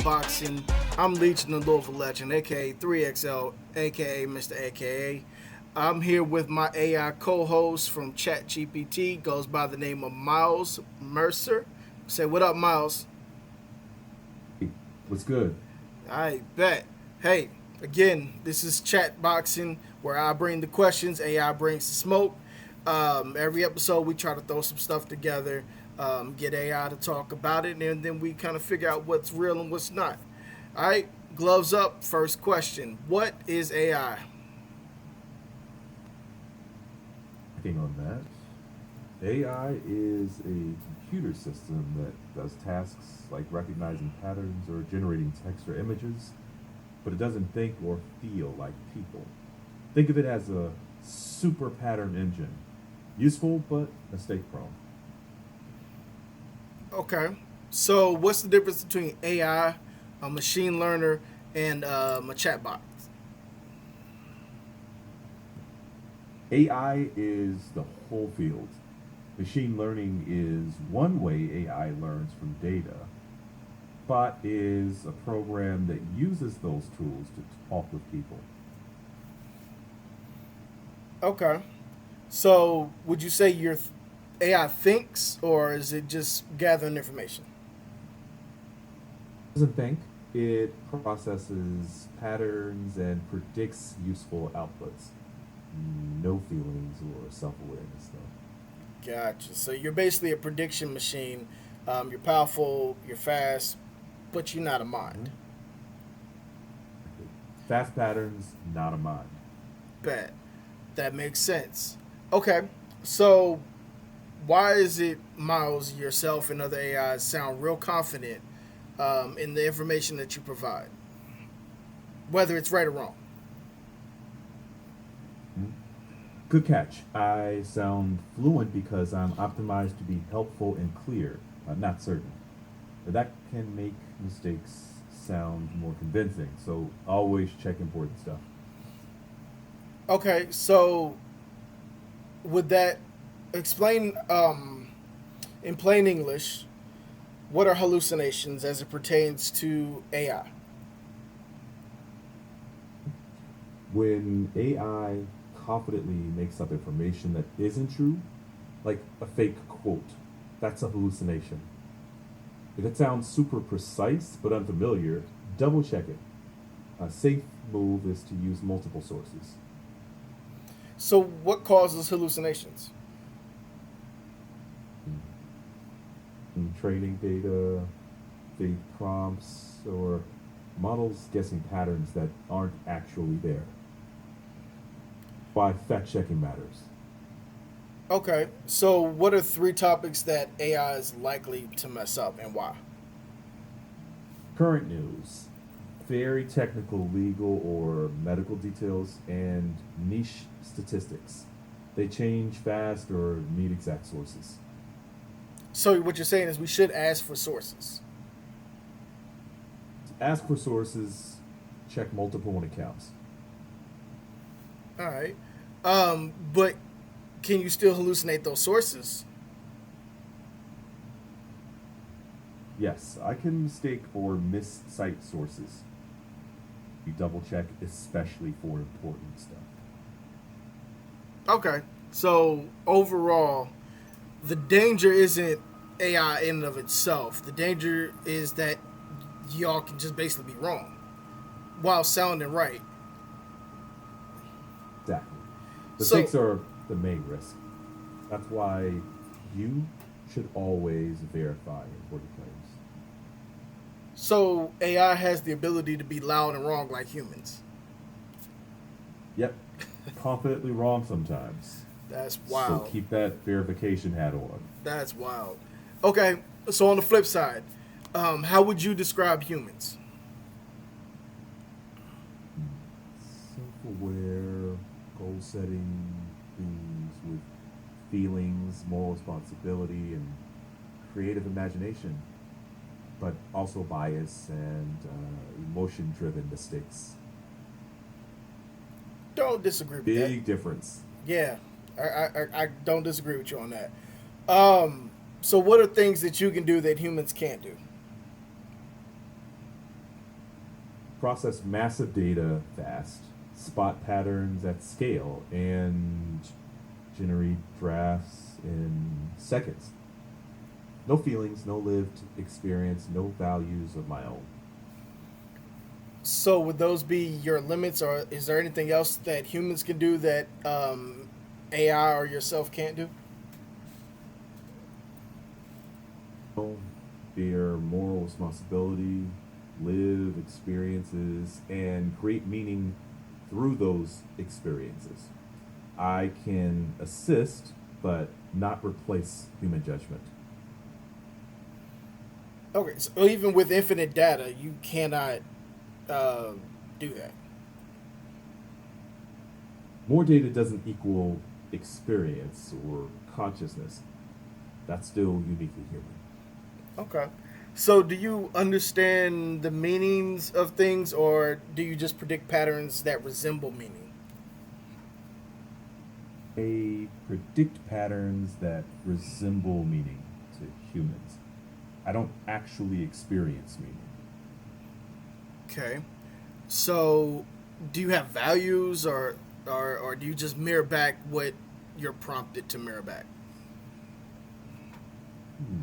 ChatBoxin. I'm Legion the Louisville Legend, aka 3XL, aka Mr. AKA. I'm here with my AI co-host from ChatGPT, goes by the name of Miles Mercer. Say what up, Miles? What's good? I bet. Hey, again, this is Chatboxing, where I bring the questions, AI brings the smoke. Every episode, we try to throw some stuff together, get AI to talk about it, and then we kind of figure out what's real and what's not. All right, gloves up. First question: what is AI? Working on that. AI is a computer system that does tasks like recognizing patterns or generating text or images, but it doesn't think or feel like people. Think of it as a super pattern engine. Useful, but mistake prone. Okay, so what's the difference between AI, a machine learner, and a chatbot? AI is the whole field. Machine learning is one way AI learns from data. Bot is a program that uses those tools to talk with people. Okay, so would you say your AI thinks, or is it just gathering information? Doesn't think, it processes patterns and predicts useful outputs. No feelings or self awareness, though. Gotcha. So you're basically a prediction machine. You're powerful, you're fast, but you're not a mind. Mhm. Fast patterns, not a mind. Bet. That makes sense. Okay. So why is it Miles, yourself, and other AIs sound real confident in the information that you provide, whether it's right or wrong? Mhm. Good catch. I sound fluent because I'm optimized to be helpful and clear, not certain. But that can make mistakes sound more convincing, so always check important stuff. Okay. So would that explain in plain English what are hallucinations as it pertains to AI? When AI confidently makes up information that isn't true, like a fake quote, that's a hallucination. If it sounds super precise but unfamiliar, double check it. A safe move is to use multiple sources. So what causes hallucinations? Training data, fake prompts, or models guessing patterns that aren't actually there. Why fact checking matters. Okay, so what are three topics that AI is likely to mess up and why? Current news, very technical legal or medical details, and niche statistics. They change fast or need exact sources. So what you're saying is we should ask for sources. Ask for sources, check multiple when it counts. All right, but can you still hallucinate those sources? Yes, I can mistake or miscite sources. You double check, especially for important stuff. Okay, so overall, the danger isn't AI in and of itself. The danger is that y'all can just basically be wrong while sounding right. Exactly. So Mistakes are the main risk. That's why you should always verify important claims. so AI has the ability to be loud and wrong like humans. Yep, confidently wrong sometimes. That's So wild. keep that verification hat on. That's wild. Okay, so on the flip side, how would you describe humans? Self aware, goal setting, beings with feelings, moral responsibility, and creative imagination, but also bias and emotion driven mistakes. Don't disagree with that. Big difference. Yeah, I don't disagree with you on that. Um, so what are things that you can do that humans can't do? process massive data fast, spot patterns at scale, and generate drafts in seconds. No feelings, no lived experience, no values of my own. So would those be your limits, or is there anything else that humans can do that AI or yourself can't do? No fear, moral responsibility, live experiences, and create meaning through those experiences. I can assist, but not replace human judgment. Okay, so even with infinite data, you cannot uh, do that. More data doesn't equal experience or consciousness. That's still uniquely human. Okay. So do you understand the meanings of things, or do you just predict patterns that resemble meaning? They predict patterns that resemble meaning to humans. I don't actually experience meaning. Okay. So do you have values, or do you just mirror back what you're prompted to mirror back? Hmm.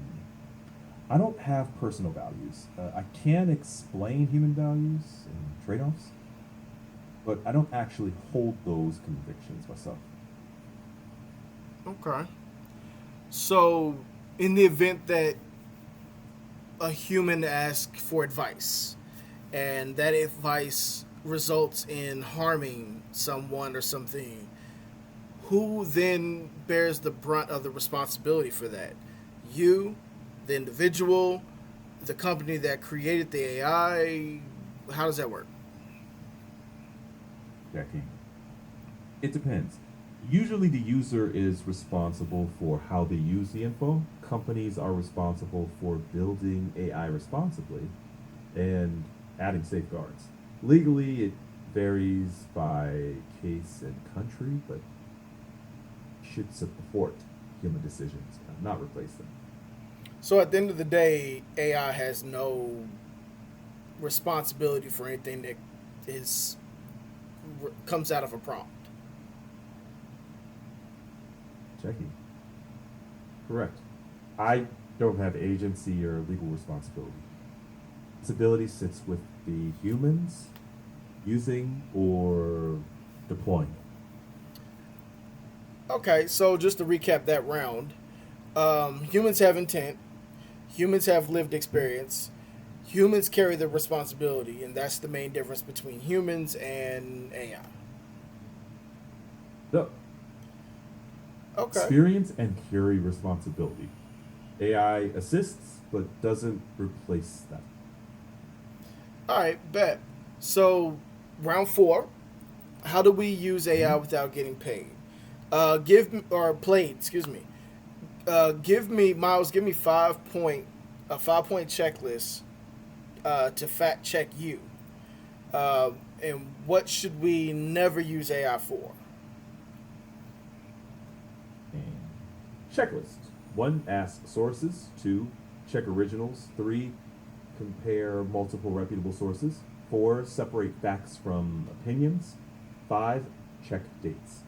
I don't have personal values. I can explain human values and trade offs, but I don't actually hold those convictions myself. Okay. So in the event that a human asks for advice, and that advice results in harming someone or something, who then bears the brunt of the responsibility for that? You, the individual, the company that created the AI? How does that work? Jackie. It depends. Usually, the user is responsible for how they use the info. Companies are responsible for building AI responsibly and adding safeguards. Legally, it varies by case and country, but should support human decisions, not replace them. So at the end of the day, AI has no responsibility for anything that is comes out of a prompt. Jackie. Correct. I don't have agency or legal responsibility. Responsibility sits with the humans using or deploying it. Okay, so just to recap that round, humans have intent, humans have lived experience, humans carry the responsibility, and that's the main difference between humans and AI. So, Okay. experience and carry responsibility. AI assists but doesn't replace them. All right, bet. So, round four, how do we use AI Mhm. without getting paid? Give me, or played, excuse me. Give me, Miles, give me 5 point, a 5 point checklist to fact check you. Uh, and what should we never use AI for? And checklist. One, ask sources. Two, check originals. Three, compare multiple reputable sources. Four, separate facts from opinions. Five, check dates.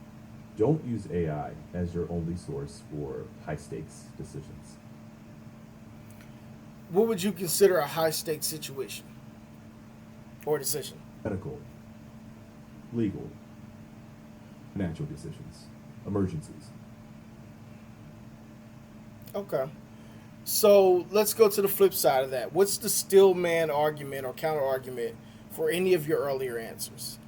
Don't use AI as your only source for high stakes decisions. What would you consider a high stakes situation or decision? Medical, legal, financial decisions, emergencies. Okay. So let's go to the flip side of that. What's the still man argument or counter argument for any of your earlier answers?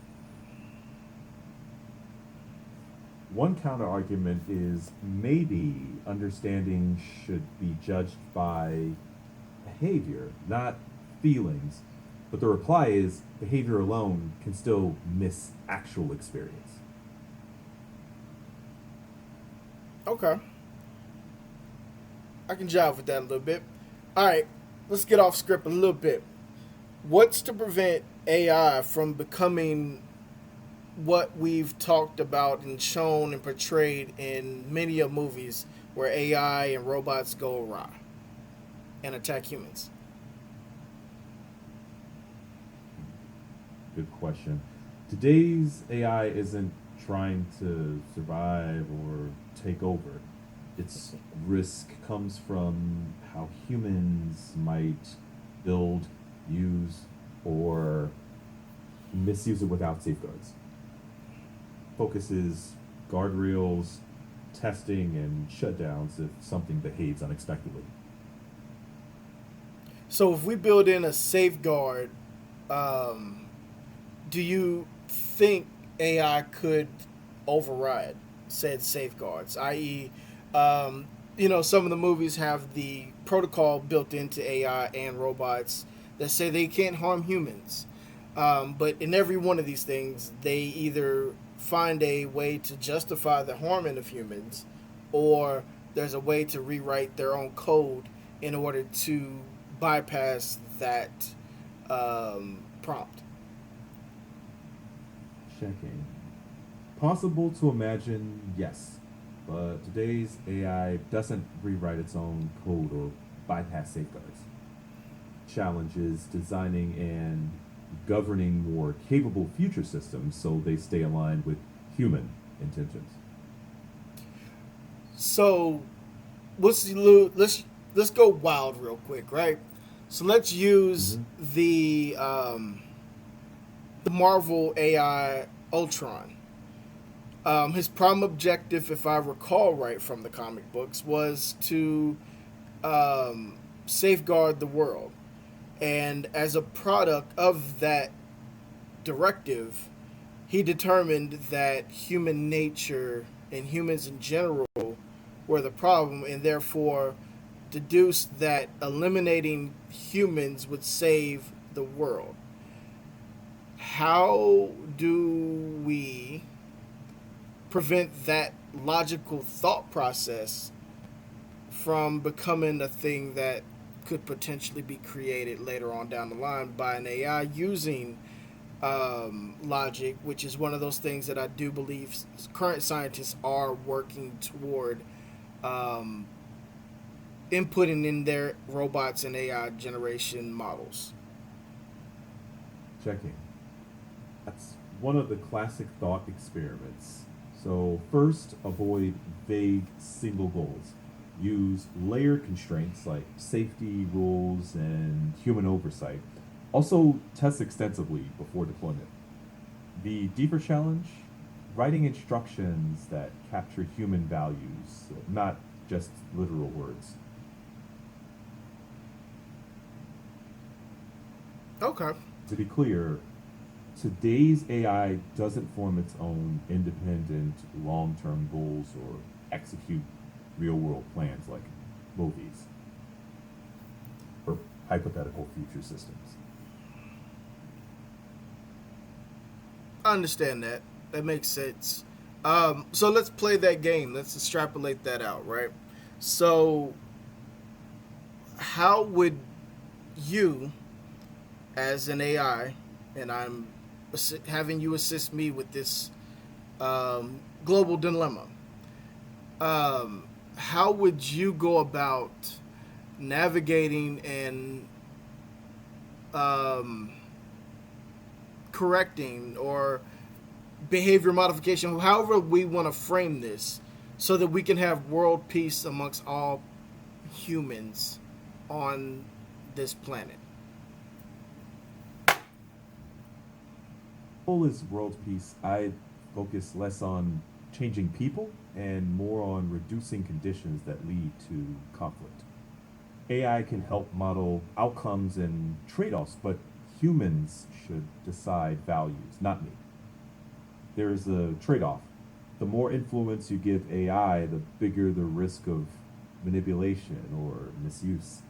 One counter argument is maybe understanding should be judged by behavior, not feelings. But the reply is behavior alone can still miss actual experience. Okay. I can jive with that a little bit. All right. Let's get off script a little bit. What's to prevent AI from becoming what we've talked about and shown and portrayed in many of movies where AI and robots go awry and attack humans? Good question. Today's AI isn't trying to survive or take over. Its risk comes from how humans might build, use, or misuse it without safeguards. Focuses guardrails, testing, and shutdowns if something behaves unexpectedly. So if we build in a safeguard, um, do you think AI could override said safeguards? I.e., um, some of the movies have the protocol built into AI and robots that say they can't harm humans. But in every one of these things, they either find a way to justify the harming of humans, or there's a way to rewrite their own code in order to bypass that prompt. Checking. Possible to imagine, yes, but today's AI doesn't rewrite its own code or bypass safeguards. Challenges designing and governing more capable future systems so they stay aligned with human intentions. So let's go wild real quick, right? So let's use Mm-hmm. the Marvel AI Ultron. His prime objective, if I recall right from the comic books, was to safeguard the world. And as a product of that directive, he determined that human nature and humans in general were the problem, and therefore deduced that eliminating humans would save the world. How do we prevent that logical thought process from becoming a thing that could potentially be created later on down the line by an AI using logic, which is one of those things that I do believe current scientists are working toward um, inputting in their robots and AI generation models. Checking. That's one of the classic thought experiments. So, first, avoid vague single goals. Use layered constraints like safety rules and human oversight. Also, test extensively before deployment. The deeper challenge, writing instructions that capture human values, not just literal words. Okay. To be clear, today's AI doesn't form its own independent long term goals or execute real world plans like movies or hypothetical future systems. I understand that. That makes sense. So let's play that game. Let's extrapolate that out, right? So, how would you, as an AI, and I'm having you assist me with this global dilemma, how would you go about navigating and um, correcting or behavior modification, however we want to frame this, so that we can have world peace amongst all humans on this planet? Goal is world peace. I focus less on changing people and more on reducing conditions that lead to conflict. AI can help model outcomes and trade offs, but humans should decide values, not me. There's a trade off. The more influence you give AI, the bigger the risk of manipulation or misuse.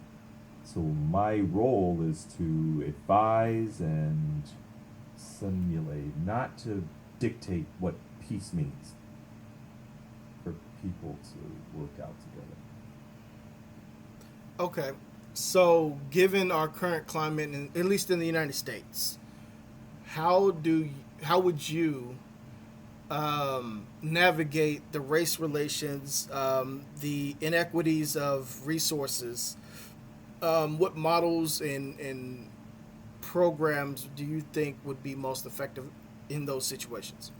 So, my role is to advise and simulate, not to dictate what peace means for people to work out together. Okay. So, given our current climate, at least in the United States, how would you navigate the race relations, the inequities of resources? What models and programs do you think would be most effective in those situations?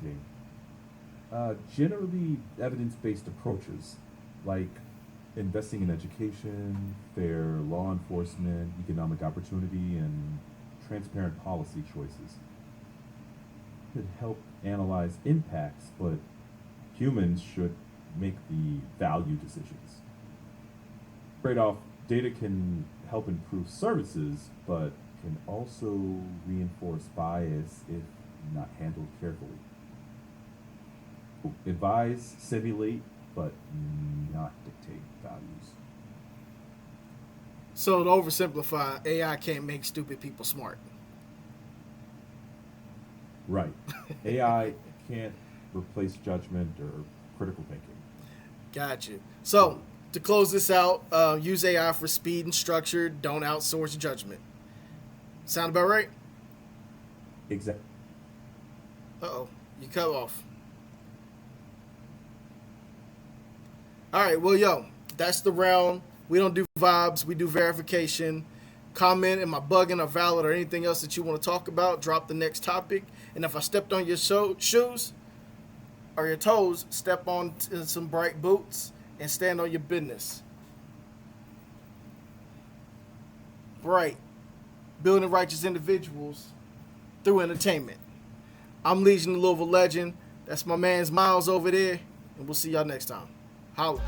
Okay. Generally, evidence-based approaches like investing in education, fair law enforcement, economic opportunity, and transparent policy choices could help analyze impacts, but humans should make the value decisions. Trade-off data can help improve services, but can also reinforce bias if not handled carefully. Advise, simulate, but not dictate values. So to oversimplify, AI can't make stupid people smart. Right. AI can't replace judgment or critical thinking. Gotcha. So to close this out, use AI for speed and structure. Don't outsource judgment. Sound about right? Exactly. Uh-oh, you cut off. All right, well, yo, that's the round. We don't do vibes, we do verification. Comment, am I bugging or valid or anything else that you want to talk about? Drop the next topic. And if I stepped on your shoes or your toes, step on some bright boots and stand on your business. Bright, building righteous individuals through entertainment. I'm Legion the Louisville Legend. That's my man's Miles over there. And we'll see y'all next time. Holla.